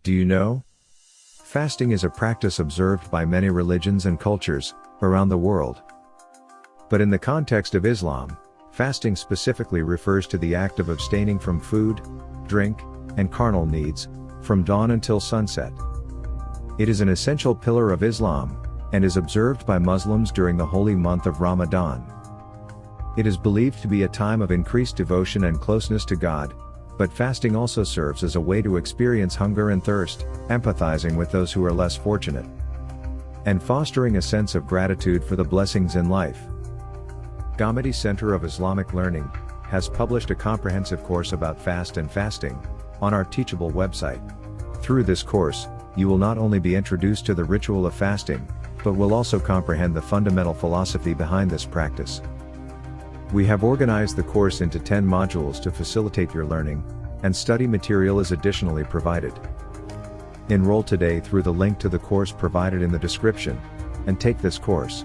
Do you know? Fasting is a practice observed by many religions and cultures around the world. But in the context of Islam, fasting specifically refers to the act of abstaining from food, drink, and carnal needs, from dawn until sunset. It is an essential pillar of Islam, and is observed by Muslims during the holy month of Ramadan. It is believed to be a time of increased devotion and closeness to God, but fasting also serves as a way to experience hunger and thirst, empathizing with those who are less fortunate, and fostering a sense of gratitude for the blessings in life. Ghamidi Center of Islamic Learning has published a comprehensive course about fast and fasting on our Teachable website. Through this course, you will not only be introduced to the ritual of fasting, but will also comprehend the fundamental philosophy behind this practice. We have organized the course into 10 modules to facilitate your learning, and study material is additionally provided. Enroll today through the link to the course provided in the description, and take this course.